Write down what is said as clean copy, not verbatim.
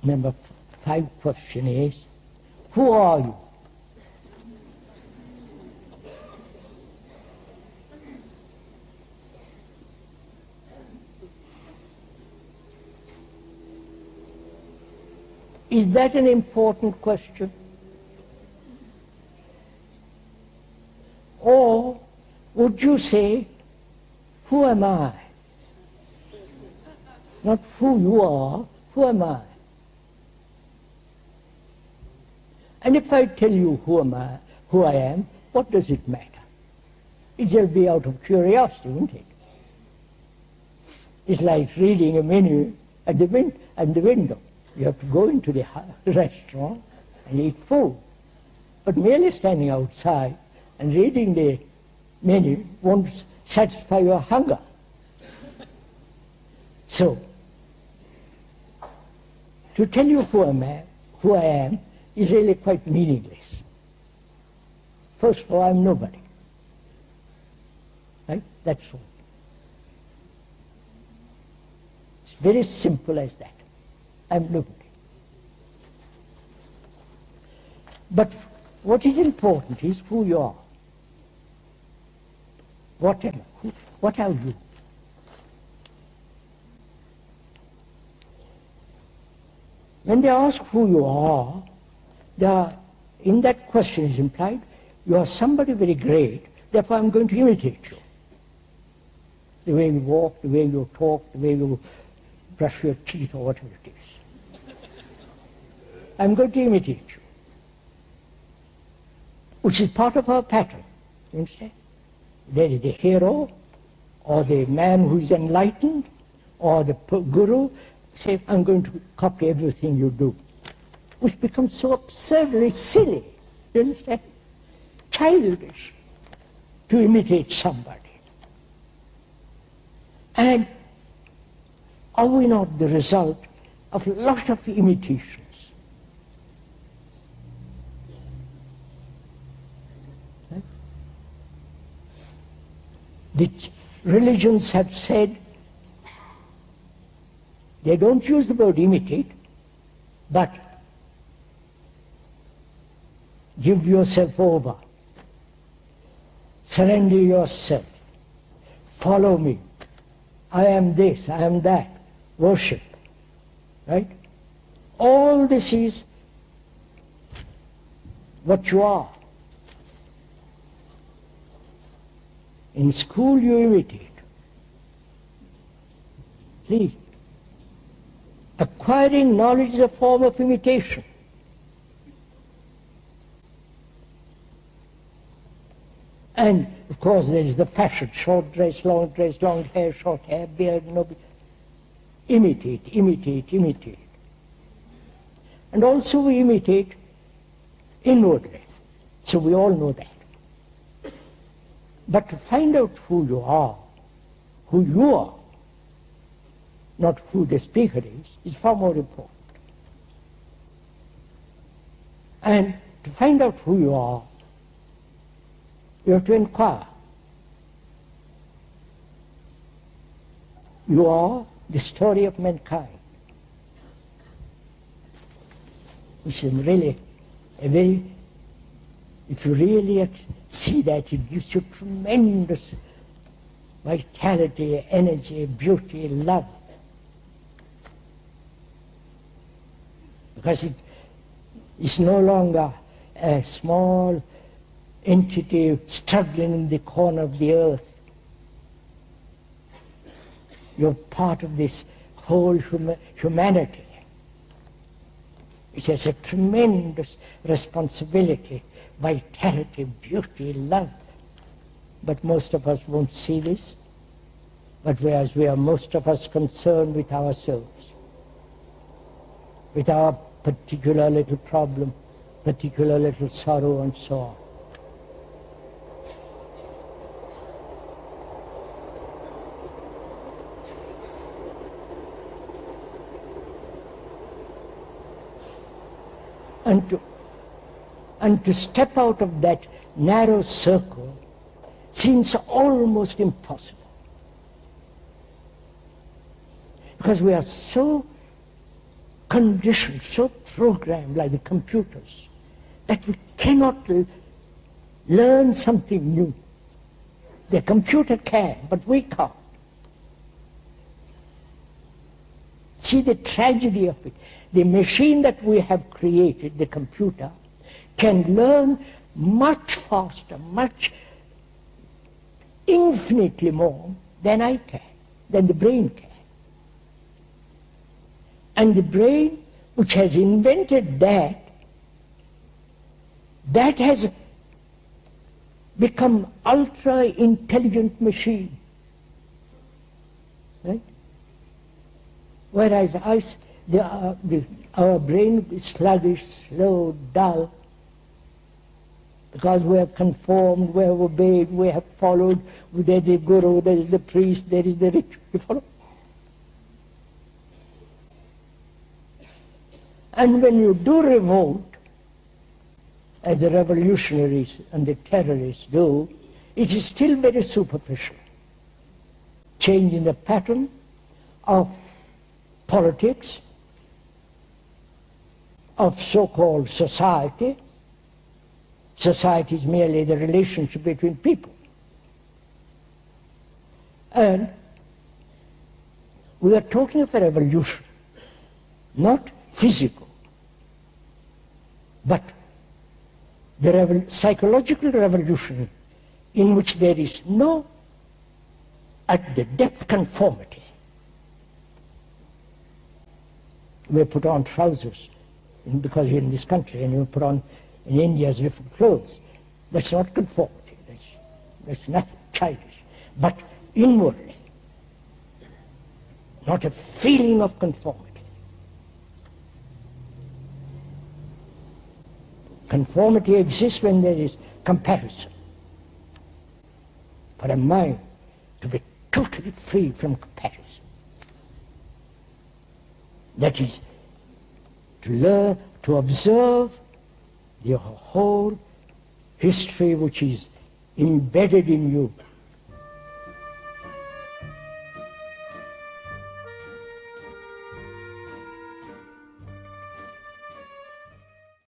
Number 5 question is, who are you? Is that an important question? Or would you say, who am I? Not who you are, who am I? And if I tell you who I am, what does it matter? It shall be out of curiosity, won't it? It's like reading a menu at the window. You have to go into the restaurant and eat food. But merely standing outside and reading the menu won't satisfy your hunger. So, to tell you who I am is really quite meaningless. First of all, I'm nobody. Right? That's all. It's very simple as that. I'm nobody. But what is important is who you are. What am I? What are you? When they ask who you are, in that question is implied, you are somebody very great, therefore I'm going to imitate you. The way you walk, the way you talk, the way you brush your teeth or whatever it is. I'm going to imitate you. Which is part of our pattern, you understand? There is the hero, or the man who is enlightened, or the guru, say, I'm going to copy everything you do. Which becomes so absurdly silly, you understand? Childish to imitate somebody. And are we not the result of a lot of imitations? The religions have said, they don't use the word imitate, but give yourself over, surrender yourself, follow me, I am this, I am that, worship, right? All this is what you are. In school you imitate. Please. Acquiring knowledge is a form of imitation. And of course there is the fashion, short dress, long hair, short hair, beard, no. Imitate, imitate, imitate. And also we imitate inwardly. So we all know that. But to find out who you are, not who the speaker is far more important. And to find out who you are, you have to inquire. You are the story of mankind, which is really a very, if you really see that, it gives you tremendous vitality, energy, beauty, love. Because it's no longer a small entity struggling in the corner of the earth. You're part of this whole humanity. It has a tremendous responsibility, vitality, beauty, love. But most of us won't see this. But whereas we are most of us concerned with ourselves, with our particular little problem, particular little sorrow, and so on. And to step out of that narrow circle seems almost impossible. Because we are so conditioned, so programmed like the computers, that we cannot learn something new. The computer can, but we can't. See the tragedy of it. The machine that we have created, the computer, can learn much faster, much infinitely more than I can, than the brain can. And the brain, which has invented that has become ultra-intelligent machine. Right? Whereas our brain is sluggish, slow, dull, because we have conformed, we have obeyed, we have followed. There is the guru, there is the priest, there is the rich. You follow? And when you do revolt, as the revolutionaries and the terrorists do, it is still very superficial. Changing the pattern of politics, of so-called society. Society is merely the relationship between people. And we are talking of a revolution, not physical, but the psychological revolution in which there is no, at the depth, conformity. We put on trousers because you're in this country, and you put on in India's different clothes. That's not conformity. That's nothing childish. But inwardly, not a feeling of conformity. Conformity exists when there is comparison. For a mind to be totally free from comparison, that is, to learn, to observe the whole history which is embedded in you